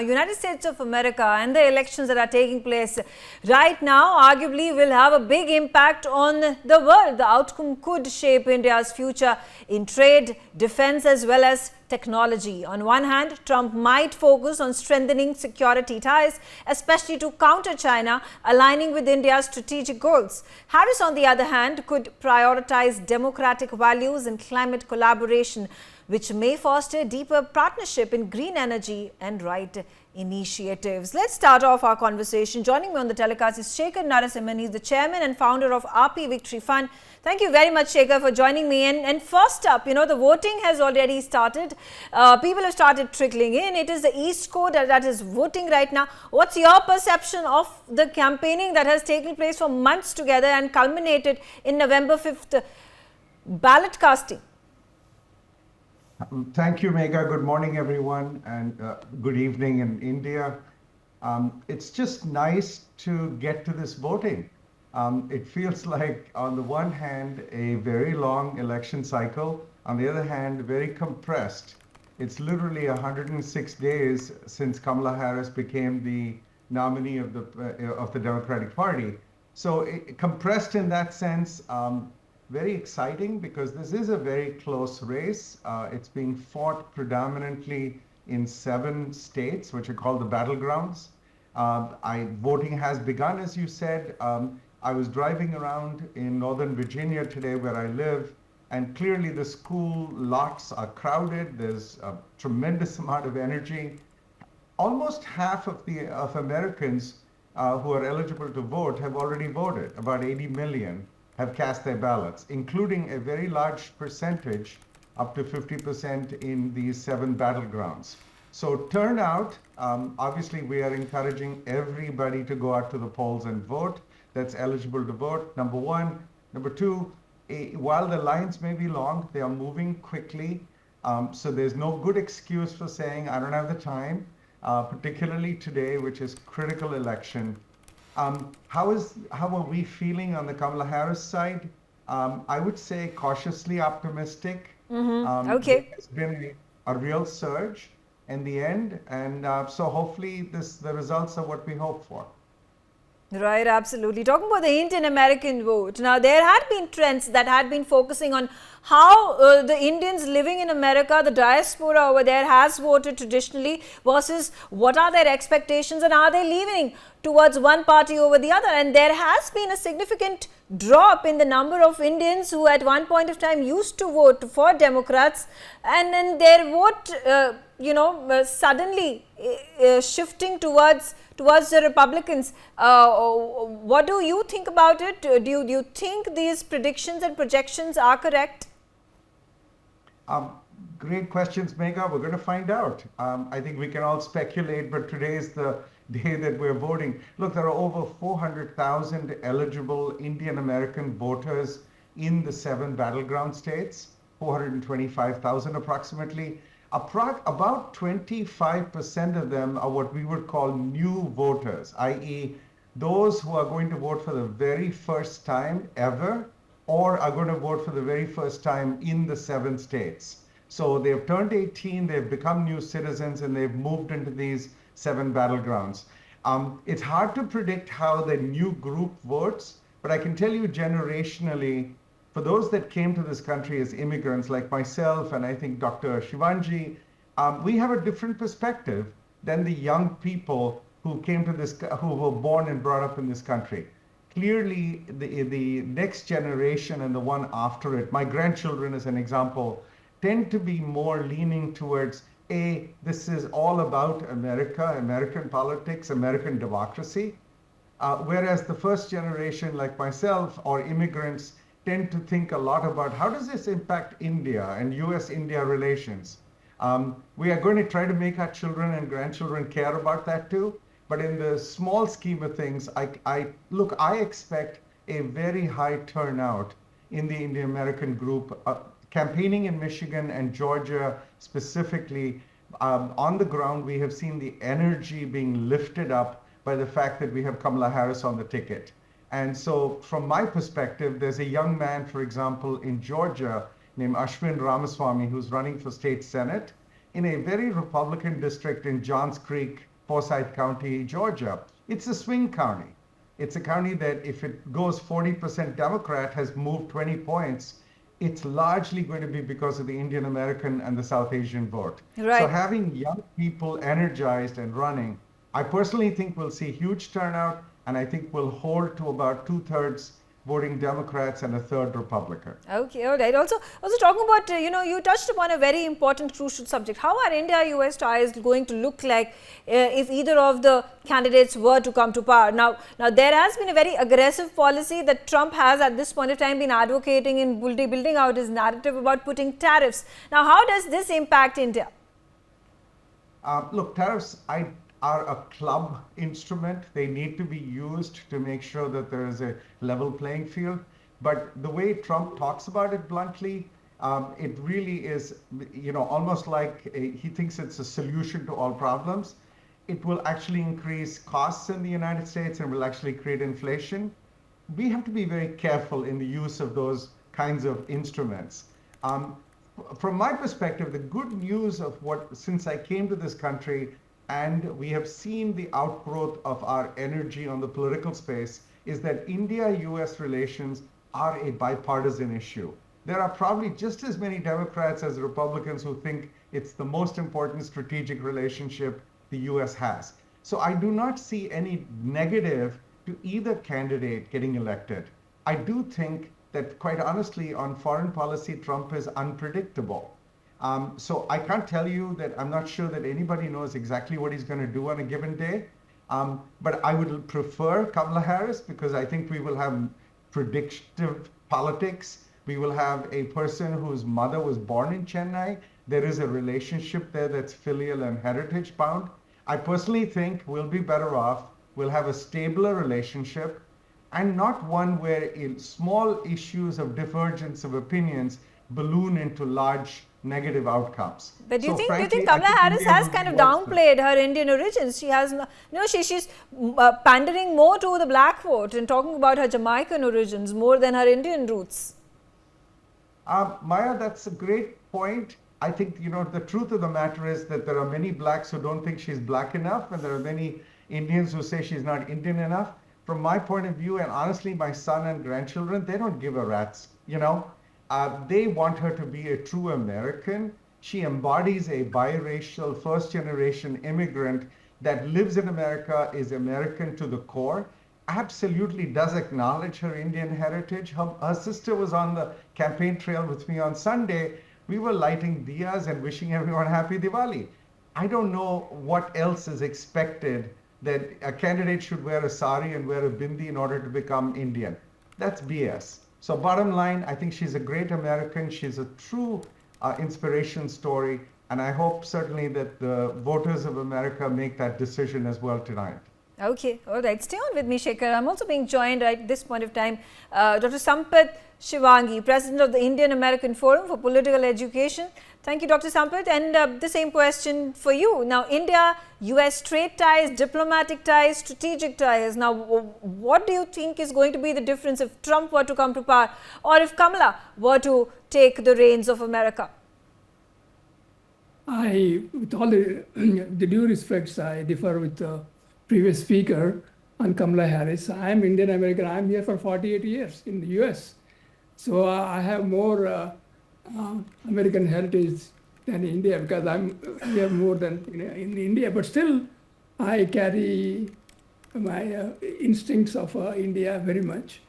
United States of America and the elections that are taking place right now arguably will have a big impact on the world. The outcome could shape India's future in trade, defense as well as technology. On one hand, Trump might focus on strengthening security ties, especially to counter China, aligning with India's strategic goals. Harris, on the other hand, could prioritize democratic values and climate collaboration, which may foster deeper partnership in green energy and right initiatives. Let's start off our conversation. Joining me on the telecast is Shekhar Narasimhan. He's the chairman and founder of RP Victory Fund. Thank you very much, Shekhar, for joining me. And first up, the voting has already started. People have started trickling in. It is the East Coast that is voting right now. What's your perception of the campaigning that has taken place for months together and culminated in November 5th ballot casting? Thank you, Megha. Good morning, everyone, and good evening in India. It's just nice to get to this voting. It feels like, on the one hand, a very long election cycle. On the other hand, very compressed. It's literally 106 days since Kamala Harris became the nominee of the Democratic Party. So compressed in that sense. Very exciting because this is a very close race. It's being fought predominantly in 7 states, which are called the battlegrounds. Voting has begun, as you said. I was driving around in Northern Virginia today, where I live, and clearly the school lots are crowded. There's a tremendous amount of energy. Almost half of Americans who are eligible to vote have already voted. About 80 million have cast their ballots, including a very large percentage, up to 50% in these 7 battlegrounds. So turnout, obviously we are encouraging everybody to go out to the polls and vote that's eligible to vote, number one. Number two, while the lines may be long, they are moving quickly. So there's no good excuse for saying, I don't have the time, particularly today, which is critical election. How are we feeling on the Kamala Harris side? I would say cautiously optimistic. Okay. There's been a real surge in the end, and so hopefully the results are what we hope for. Right, absolutely. Talking about the Indian American vote, now there had been trends that had been focusing on how the Indians living in America, the diaspora over there, has voted traditionally versus what are their expectations and are they leaning towards one party over the other. And there has been a significant drop in the number of Indians who at one point of time used to vote for Democrats, and then their vote suddenly shifting towards the Republicans. What do you think about it? Do you think these predictions and projections are correct? Great questions, Megha. We're going to find out. I think we can all speculate, but today is the day that we're voting. Look, there are over 400,000 eligible Indian American voters in the 7 battleground states, 425,000 approximately. About 25% of them are what we would call new voters, i.e. those who are going to vote for the very first time ever, or are going to vote for the very first time in the 7 states. So they've turned 18, they've become new citizens, and they've moved into these 7 battlegrounds. It's hard to predict how the new group votes, but I can tell you generationally, for those that came to this country as immigrants like myself and I think Dr. Shivanji, we have a different perspective than the young people who came to who were born and brought up in this country. Clearly, the next generation and the one after it, my grandchildren as an example, tend to be more leaning towards, this is all about America, American politics, American democracy. Whereas the first generation like myself or immigrants tend to think a lot about how does this impact India and US-India relations. We are going to try to make our children and grandchildren care about that too. But in the small scheme of things, I expect a very high turnout in the Indian American group. Campaigning in Michigan and Georgia specifically, on the ground, we have seen the energy being lifted up by the fact that we have Kamala Harris on the ticket. And so from my perspective, there's a young man, for example, in Georgia named Ashwin Ramaswamy, who's running for state senate in a very Republican district in Johns Creek, Forsyth County, Georgia. It's a swing county. It's a county that if it goes 40% Democrat, has moved 20 points, it's largely going to be because of the Indian American and the South Asian vote. So Right. having young people energized and running, I personally think we'll see huge turnout, and I think we'll hold to about 2/3 voting Democrats and a third Republican. Okay, all right. Also talking about, you touched upon a very important, crucial subject. How are India-U.S. ties going to look like if either of the candidates were to come to power? Now there has been a very aggressive policy that Trump has at this point of time been advocating in building out his narrative about putting tariffs. Now, how does this impact India? Look, tariffs are a club instrument. They need to be used to make sure that there is a level playing field. But the way Trump talks about it bluntly, it really is, almost like he thinks it's a solution to all problems. It will actually increase costs in the United States and will actually create inflation. We have to be very careful in the use of those kinds of instruments. From my perspective, the good news of since I came to this country, and we have seen the outgrowth of our energy on the political space, is that India-U.S. relations are a bipartisan issue. There are probably just as many Democrats as Republicans who think it's the most important strategic relationship the U.S. has. So I do not see any negative to either candidate getting elected. I do think that, quite honestly, on foreign policy, Trump is unpredictable. So I can't tell you that I'm not sure that anybody knows exactly what he's going to do on a given day. But I would prefer Kamala Harris because I think we will have predictive politics. We will have a person whose mother was born in Chennai. There is a relationship there that's filial and heritage bound. I personally think we'll be better off. We'll have a stabler relationship and not one where small issues of divergence of opinions balloon into large negative outcomes. But do you think frankly, Kamala Harris India has will kind of be worse. downplayed her Indian origins? She has, she's pandering more to the black vote and talking about her Jamaican origins more than her Indian roots. Maya, that's a great point. I think, the truth of the matter is that there are many blacks who don't think she's black enough, and there are many Indians who say she's not Indian enough. From my point of view, and honestly, my son and grandchildren, they don't give a rat's, They want her to be a true American. She embodies a biracial, first-generation immigrant that lives in America, is American to the core, absolutely does acknowledge her Indian heritage. Her sister was on the campaign trail with me on Sunday. We were lighting diyas and wishing everyone happy Diwali. I don't know what else is expected that a candidate should wear a sari and wear a bindi in order to become Indian. That's BS. So bottom line, I think she's a great American. She's a true inspiration story. And I hope certainly that the voters of America make that decision as well tonight. Okay, all right. Stay on with me, Shekhar. I'm also being joined at this point of time, Dr. Sampath Shivangi, President of the Indian American Forum for Political Education. Thank you, Dr. Sampath. And the same question for you. Now, India-U.S. trade ties, diplomatic ties, strategic ties. Now, what do you think is going to be the difference if Trump were to come to power or if Kamala were to take the reins of America? With all the due respects, I differ with the previous speaker on Kamala Harris. I am Indian American. I am here for 48 years in the U.S. So I have more American heritage than India because I'm here more than in India. But still, I carry my instincts of India very much.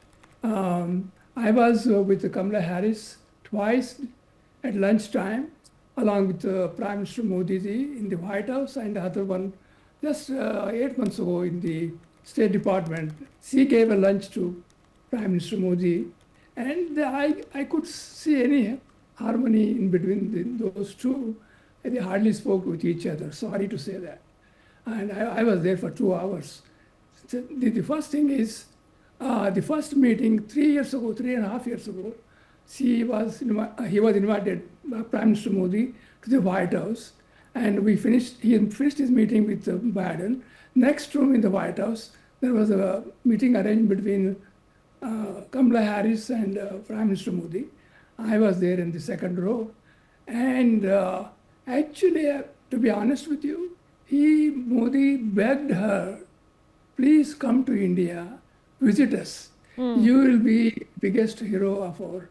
I was with Kamala Harris twice at lunchtime, along with Prime Minister Modi ji in the White House, and the other one just 8 months ago in the State Department. She gave a lunch to Prime Minister Modi, and I could see any harmony in between those two. They hardly spoke with each other, sorry to say that. And I was there for 2 hours. So the first thing is, the first meeting 3.5 years ago, he was invited by Prime Minister Modi to the White House, and he finished his meeting with Biden. Next room in the White House, there was a meeting arranged between Kamala Harris and Prime Minister Modi. I was there in the second row, and actually, to be honest with you, Modi begged her, please come to India, visit us. You will be biggest hero of our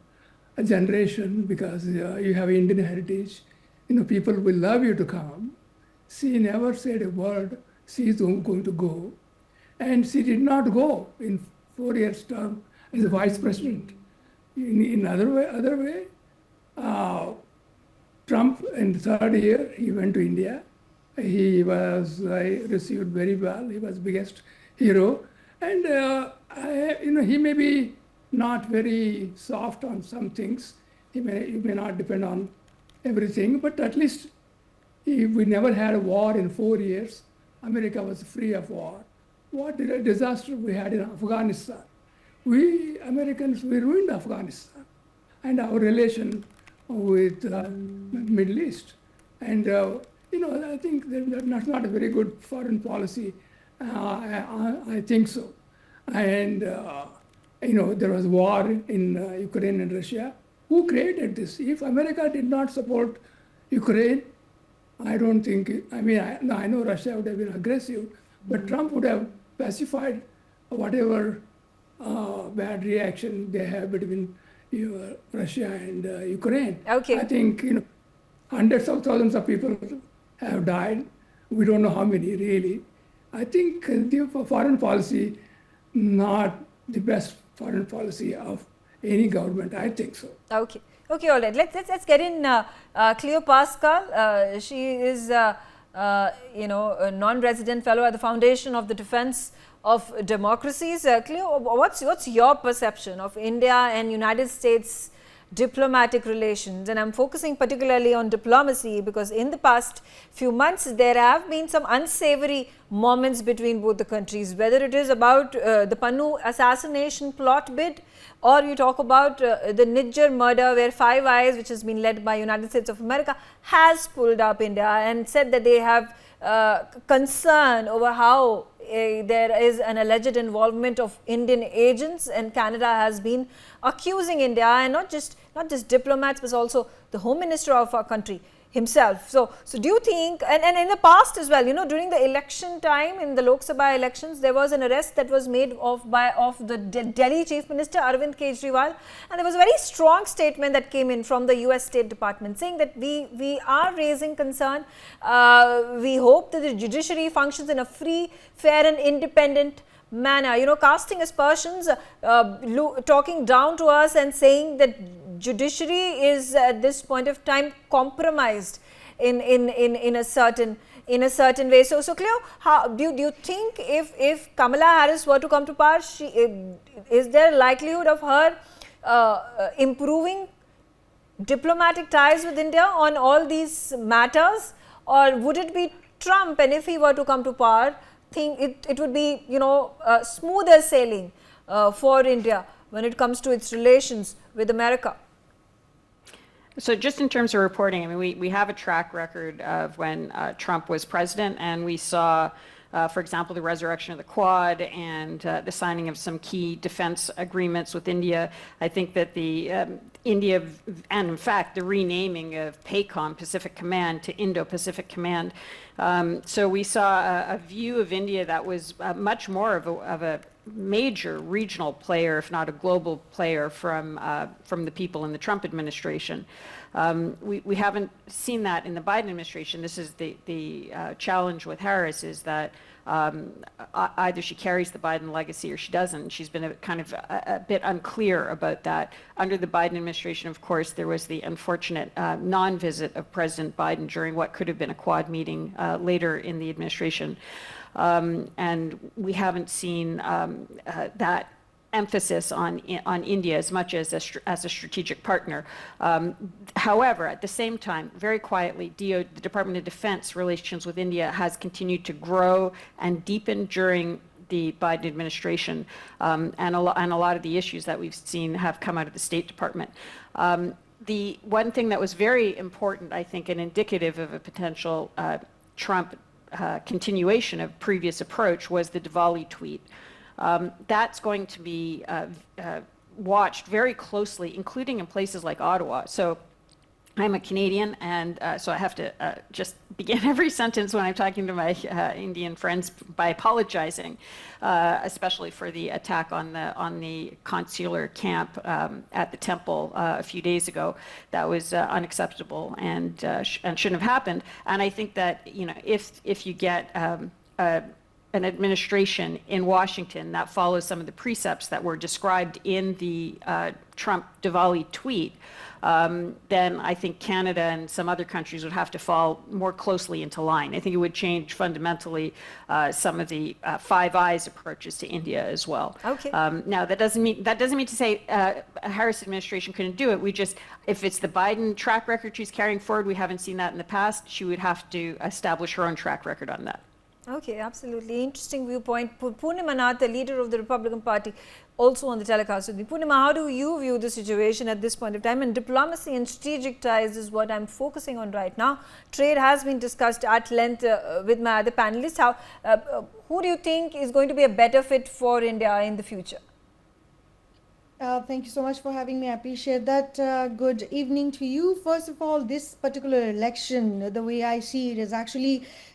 generation because you have Indian heritage. People will love you to come. She never said a word. She is going to go. And she did not go in 4 years term as a vice president. In other way, Trump in the third year, he went to India. He was received very well. He was biggest hero. And he may be not very soft on some things. He may not depend on everything, but at least we never had a war in 4 years. America was free of war. What a disaster we had in Afghanistan. We Americans, we ruined Afghanistan and our relation with Middle East. And I think that's not a very good foreign policy. I think so. And there was war in Ukraine and Russia. Who created this? If America did not support Ukraine, I don't think. I know Russia would have been aggressive, but Trump would have pacified whatever bad reaction they have between Russia and Ukraine. Okay. I think hundreds of thousands of people have died. We don't know how many really. I think the foreign policy, not the best foreign policy of any government. I think so. Okay. Okay, all right. Let's get in Cleo Pascal. She is a non-resident fellow at the Foundation of the Defense of Democracies. Cleo, what's your perception of India and United States diplomatic relations? And I'm focusing particularly on diplomacy because in the past few months there have been some unsavory moments between both the countries, whether it is about the Pannu assassination plot bid, or you talk about the Nijjar murder, where Five Eyes, which has been led by United States of America, has pulled up India and said that they have concern over how there is an alleged involvement of Indian agents, and Canada has been accusing India, and not just diplomats but also the Home Minister of our country himself. So do you think, and in the past as well, during the election time, in the Lok Sabha elections, there was an arrest that was made of the Delhi Chief Minister Arvind Kejriwal, and there was a very strong statement that came in from the US State Department saying that we are raising concern. We hope that the judiciary functions in a free, fair and independent manner, casting aspersions, talking down to us and saying that judiciary is at this point of time compromised in a certain way. So Cleo, how do you think if Kamala Harris were to come to power, is there a likelihood of her improving diplomatic ties with India on all these matters, or would it be Trump, and if he were to come to power, think it would be smoother sailing for India when it comes to its relations with America? So just in terms of reporting, we have a track record of when Trump was president, and we saw, for example, the resurrection of the Quad and the signing of some key defense agreements with India. I think that the India, and in fact, the renaming of PACOM, Pacific Command, to Indo-Pacific Command. So we saw a view of India that was much more of a major regional player, if not a global player, from the people in the Trump administration. We haven't seen that in the Biden administration. This is the challenge with Harris, is that either she carries the Biden legacy or she doesn't. She's been a bit unclear about that. Under the Biden administration, of course, there was the unfortunate non-visit of President Biden during what could have been a Quad meeting later in the administration. And we haven't seen that emphasis on India as much as a strategic partner. However, at the same time, very quietly, the Department of Defense relations with India has continued to grow and deepen during the Biden administration, and a lot of the issues that we've seen have come out of the State Department. The one thing that was very important, I think, and indicative of a potential Trump continuation of previous approach was the Diwali tweet. That's going to be watched very closely, including in places like Ottawa. So I'm a Canadian, and so I have to just begin every sentence when I'm talking to my Indian friends by apologizing, especially for the attack on the consular camp at the temple a few days ago. That was unacceptable and shouldn't have happened. And I think that if you get an administration in Washington that follows some of the precepts that were described in the Trump Diwali tweet, then I think Canada and some other countries would have to fall more closely into line. I think it would change fundamentally some of the Five Eyes approaches to India as well. Okay. Now that doesn't mean to say a Harris administration couldn't do it. If it's the Biden track record she's carrying forward, we haven't seen that in the past. She would have to establish her own track record on that. Okay, absolutely. Interesting viewpoint. Purnima Nath, the leader of the Republican Party, also on the telecast with me. Purnima, how do you view the situation at this point of time? And diplomacy and strategic ties is what I'm focusing on right now. Trade has been discussed at length with my other panelists. Who do you think is going to be a better fit for India in the future? Thank you so much for having me. I appreciate that. Good evening to you. First of all, this particular election, the way I see it,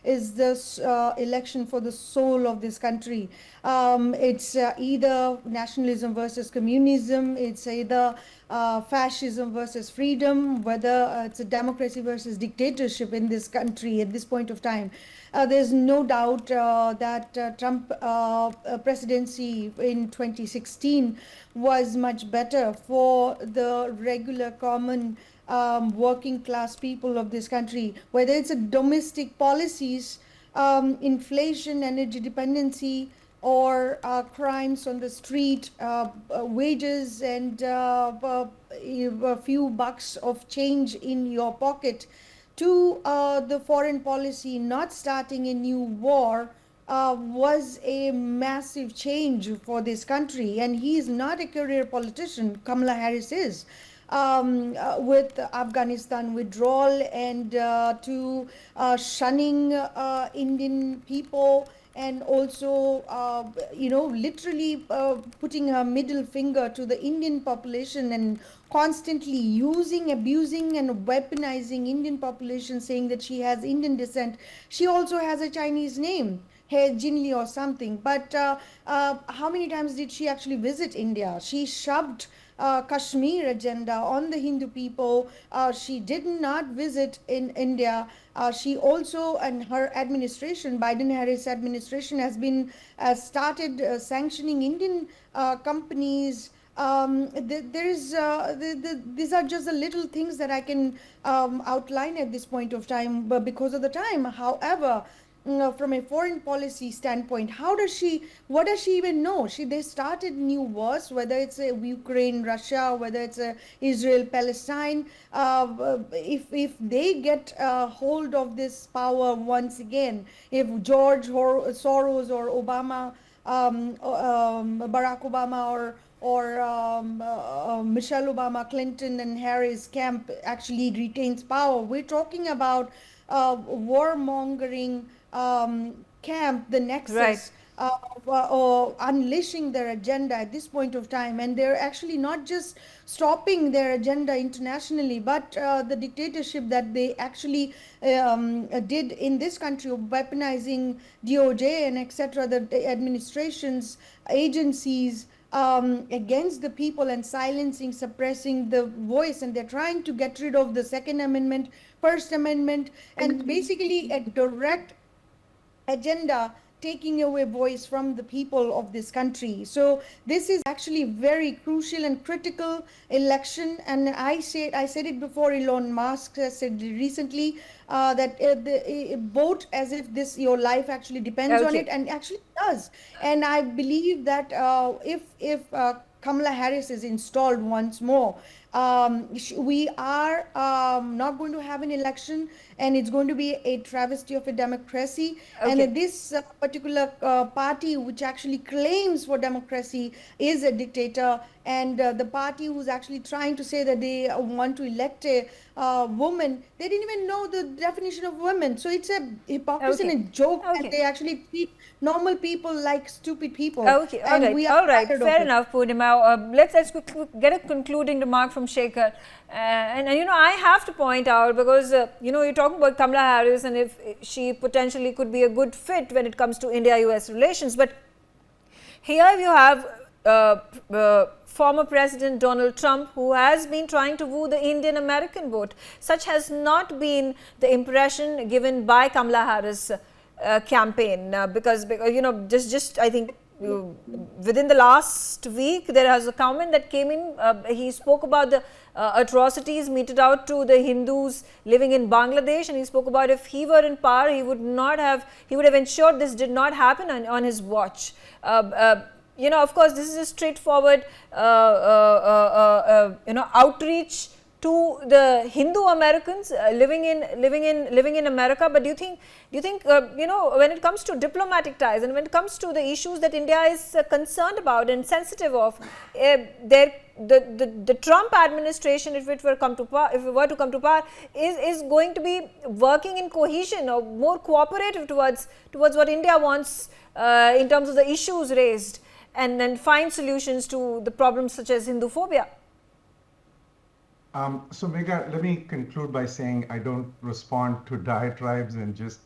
is this election for the soul of this country. It's either nationalism versus communism. It's either fascism versus freedom, whether it's a democracy versus dictatorship in this country at this point of time. There's no doubt that Trump presidency in 2016 was much better for the regular common working class people of this country, whether it's a domestic policies, inflation, energy dependency, or crimes on the street, wages, and a few bucks of change in your pocket, to the foreign policy not starting a new war, was a massive change for this country. And he is not a career politician. Kamala Harris is. With Afghanistan withdrawal and to shunning Indian people, and also literally putting her middle finger to the Indian population and constantly using, abusing, and weaponizing Indian population, saying that she has Indian descent. She also has a Chinese name, He Jinli or something. But how many times did she actually visit India? She shoved Kashmir agenda on the Hindu people. She did not visit in India. She also, and her administration, Biden-Harris administration, has been started sanctioning Indian companies. These are just the little things that I can outline at this point of time, but because of the time. However, from a foreign policy standpoint, what does she even know? They started new wars, whether it's Ukraine, Russia, whether it's Israel, Palestine. If they get hold of this power once again, if George Soros or Obama, Barack Obama, or Michelle Obama, Clinton and Harris camp actually retains power, we're talking about warmongering camp, the nexus, or unleashing their agenda at this point of time. And they're actually not just stopping their agenda internationally, but the dictatorship that they actually did in this country, of weaponizing DOJ and etc., the administrations, agencies, against the people, and silencing, suppressing the voice. And they're trying to get rid of the Second Amendment, First Amendment, and basically a direct agenda taking away voice from the people of this country. So this is actually very crucial and critical election. And I said it before. Elon Musk has said recently that vote as if your life actually depends on it, and actually does. And I believe that if Kamala Harris is installed once more, we are not going to have an election, and it's going to be a travesty of a democracy. And this particular party, which actually claims for democracy, is a dictator. And the party who's actually trying to say that they want to elect a woman, they didn't even know the definition of women. So it's a hypocrisy and a joke that they actually treat normal people like stupid people. All right. Fair enough, Purnima. Let's get a concluding remark from from Shekhar. And you know, I have to point out, because you know, you're talking about Kamala Harris and if she potentially could be a good fit when it comes to India-US relations. But here you have former President Donald Trump, who has been trying to woo the Indian American vote. Such has not been the impression given by Kamala Harris campaign, because you know, just I think within the last week there was a comment that came in. He spoke about the atrocities meted out to the Hindus living in Bangladesh, and he spoke about if he were in power, he would have ensured this did not happen on his watch. You know, of course, this is a straightforward you know, outreach to the Hindu Americans living in America. But do you think you know, when it comes to diplomatic ties and when it comes to the issues that India is concerned about and sensitive of, the Trump administration, if it were to come to power, is going to be working in cohesion or more cooperative towards what India wants in terms of the issues raised, and then find solutions to the problems such as Hinduphobia? So Megha, let me conclude by saying I don't respond to diatribes and just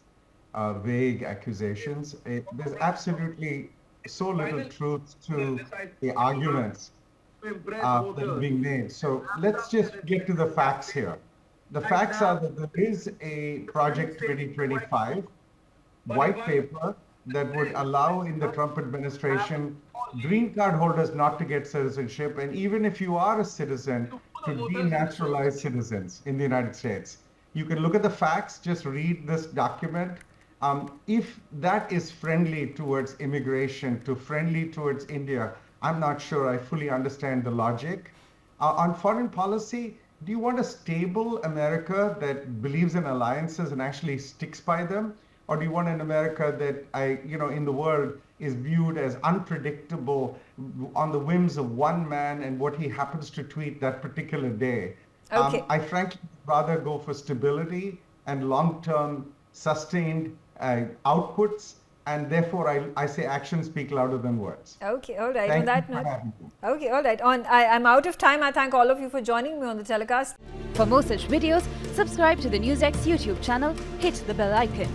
vague accusations. There's absolutely so little truth to the arguments that are being made. So let's just get to the facts here. The facts are that there is a Project 2025 white paper that would allow in the Trump administration green card holders not to get citizenship, and even if you are a citizen, to denaturalize citizens in the United States. You can look at the facts, just read this document. If that is friendly towards immigration, friendly towards India, I'm not sure I fully understand the logic. On foreign policy, do you want a stable America that believes in alliances and actually sticks by them? Or do you want an America that in the world is viewed as unpredictable, on the whims of one man and what he happens to tweet that particular day? Okay. I frankly rather go for stability and long-term sustained outputs, and therefore I say actions speak louder than words. Okay, all right. Thank On that you for note, having me. okay, all right. I'm out of time. I thank all of you for joining me on the telecast. For more such videos, subscribe to the NewsX YouTube channel, hit the bell icon.